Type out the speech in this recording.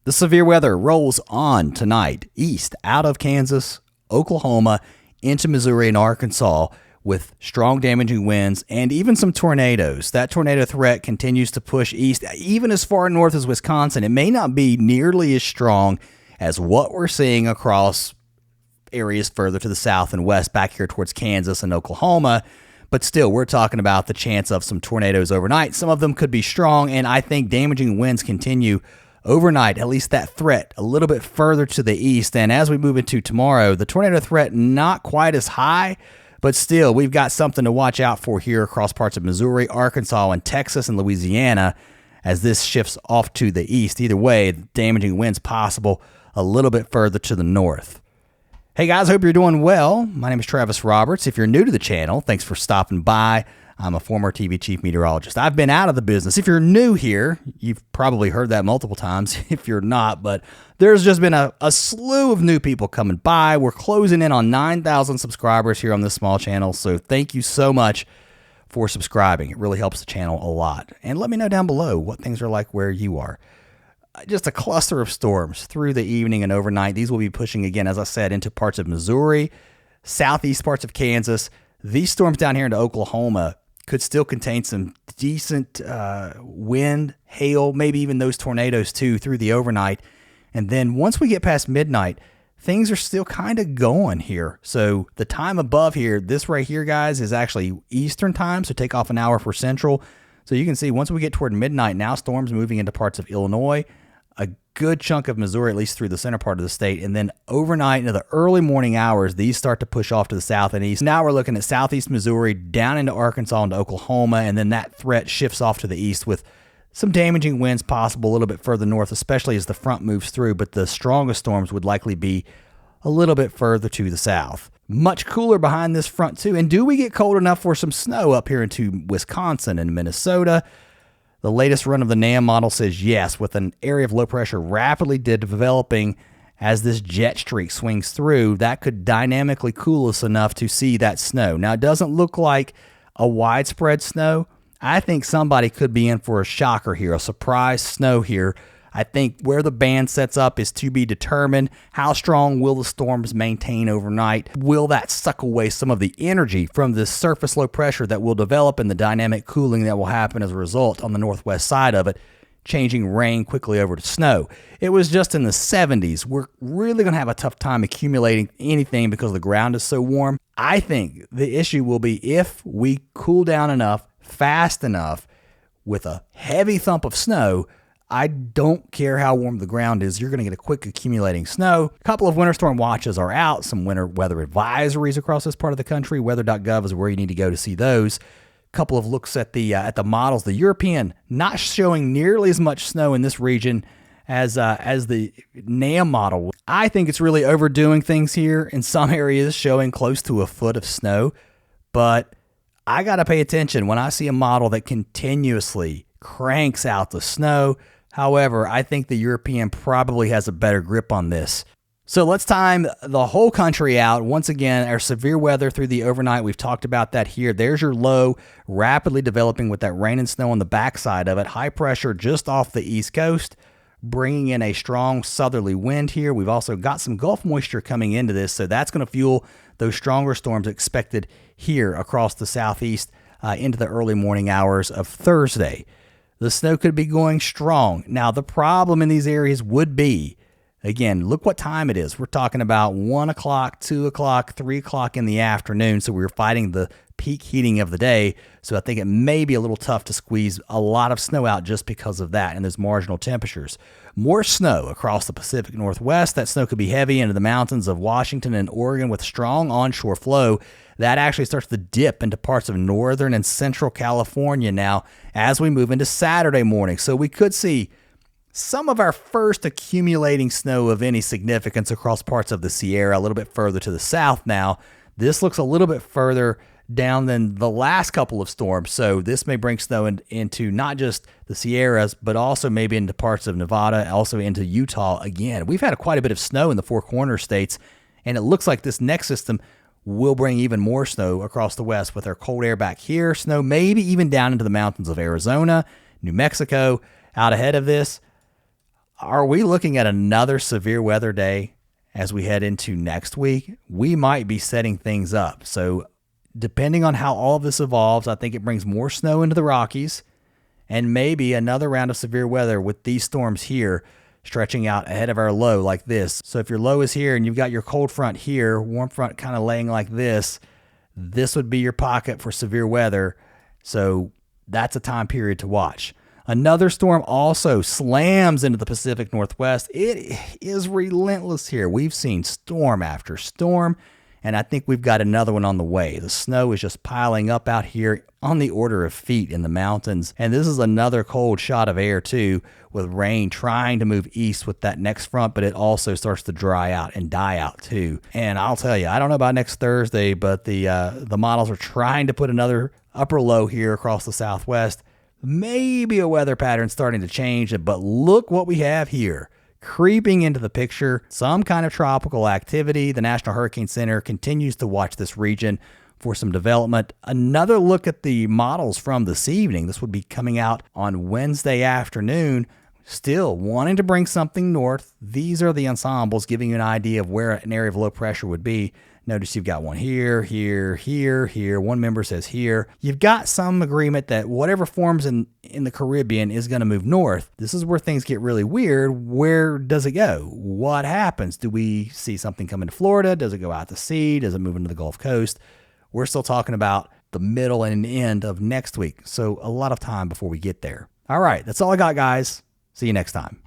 The severe weather rolls on tonight east out of Kansas, Oklahoma, into Missouri and Arkansas with strong damaging winds and even some tornadoes. That tornado threat continues to push east, even as far north as Wisconsin. It may not be nearly as strong as what we're seeing across areas further to the south and west back here towards Kansas and Oklahoma. But still, we're talking about the chance of some tornadoes overnight. Some of them could be strong, and I think damaging winds continue overnight, at least that threat, a little bit further to the east. And as we move into tomorrow, the tornado threat not quite as high, but still, we've got something to watch out for here across parts of Missouri, Arkansas, and Texas and Louisiana as this shifts off to the east. Either way, damaging winds possible a little bit further to the north. Hey guys, hope you're doing well. My name is Travis Roberts. If you're new to the channel, thanks for stopping by. I'm a former TV chief meteorologist. I've been out of the business. If you're new here, you've probably heard that multiple times if you're not, but there's just been a slew of new people coming by. We're closing in on 9,000 subscribers here on this small channel, so thank you so much for subscribing. It really helps the channel a lot. And let me know down below what things are like where you are. Just a cluster of storms through the evening and overnight. These will be pushing again, as I said, into parts of Missouri, southeast parts of Kansas. These storms down here into Oklahoma could still contain some decent wind, hail, maybe even those tornadoes too through the overnight. And then once we get past midnight, things are still kind of going here. So the time above here, this right here, guys, is actually Eastern time. So take off an hour for Central. So you can see once we get toward midnight, now storms moving into parts of Illinois, a good chunk of Missouri, at least through the center part of the state. And then overnight into the early morning hours, these start to push off to the south and east. Now we're looking at southeast Missouri down into Arkansas and Oklahoma. And then that threat shifts off to the east with some damaging winds possible a little bit further north, especially as the front moves through. But the strongest storms would likely be a little bit further to the south. Much cooler behind this front too. And do we get cold enough for some snow up here into Wisconsin and Minnesota? The latest run of the NAM model says yes, with an area of low pressure rapidly developing as this jet streak swings through. That could dynamically cool us enough to see that snow. Now, it doesn't look like a widespread snow. I think somebody could be in for a shocker here, a surprise snow here. I think where the band sets up is to be determined. How strong will the storms maintain overnight? Will that suck away some of the energy from this surface low pressure that will develop and the dynamic cooling that will happen as a result on the northwest side of it, changing rain quickly over to snow? It was just in the 70s. We're really going to have a tough time accumulating anything because the ground is so warm. I think the issue will be if we cool down enough, fast enough, with a heavy thump of snow. I don't care how warm the ground is. You're going to get a quick accumulating snow. A couple of winter storm watches are out. Some winter weather advisories across this part of the country. Weather.gov is where you need to go to see those. A couple of looks at the models. The European not showing nearly as much snow in this region as the NAM model. I think it's really overdoing things here. In some areas, showing close to a foot of snow. But I got to pay attention when I see a model that continuously cranks out the snow. However, I think the European probably has a better grip on this. So let's time the whole country out. Once again, our severe weather through the overnight, we've talked about that here. There's your low, rapidly developing with that rain and snow on the backside of it. High pressure just off the East Coast, bringing in a strong southerly wind here. We've also got some Gulf moisture coming into this, so that's going to fuel those stronger storms expected here across the southeast into the early morning hours of Thursday. The snow could be going strong. Now, the problem in these areas would be, again, look what time it is. We're talking about 1 o'clock, 2 o'clock, 3 o'clock in the afternoon. So we're fighting the peak heating of the day. So I think it may be a little tough to squeeze a lot of snow out just because of that and those marginal temperatures. More snow across the Pacific Northwest. That snow could be heavy into the mountains of Washington and Oregon with strong onshore flow. That actually starts to dip into parts of northern and central California now as we move into Saturday morning. So we could see some of our first accumulating snow of any significance across parts of the Sierra, a little bit further to the south now. This looks a little bit further down than the last couple of storms. So this may bring snow into not just the Sierras, but also maybe into parts of Nevada, also into Utah again. We've had quite a bit of snow in the Four Corners states, and it looks like this next system will bring even more snow across the west with our cold air back here. Snow maybe even down into the mountains of Arizona, New Mexico, out ahead of this. Are we looking at another severe weather day as we head into next week? We might be setting things up. So depending on how all of this evolves, I think it brings more snow into the Rockies and maybe another round of severe weather with these storms here stretching out ahead of our low like this. So if your low is here and you've got your cold front here, warm front kind of laying like this would be your pocket for severe weather. So that's a time period to watch. Another storm also slams into the Pacific Northwest. It is relentless here. We've seen storm after storm, and I think we've got another one on the way. The snow is just piling up out here on the order of feet in the mountains. And this is another cold shot of air too, with rain trying to move east with that next front, but it also starts to dry out and die out too. And I'll tell you, I don't know about next Thursday, but the models are trying to put another upper low here across the Southwest. Maybe a weather pattern starting to change, but look what we have here. Creeping into the picture, some kind of tropical activity. The National Hurricane Center continues to watch this region for some development. Another look at the models from this evening. This would be coming out on Wednesday afternoon. Still wanting to bring something north. These are the ensembles giving you an idea of where an area of low pressure would be. Notice you've got one here, here, here, here. One member says here. You've got some agreement that whatever forms in the Caribbean is going to move north. This is where things get really weird. Where does it go? What happens? Do we see something come into Florida? Does it go out to sea? Does it move into the Gulf Coast? We're still talking about the middle and end of next week. So a lot of time before we get there. All right, that's all I got, guys. See you next time.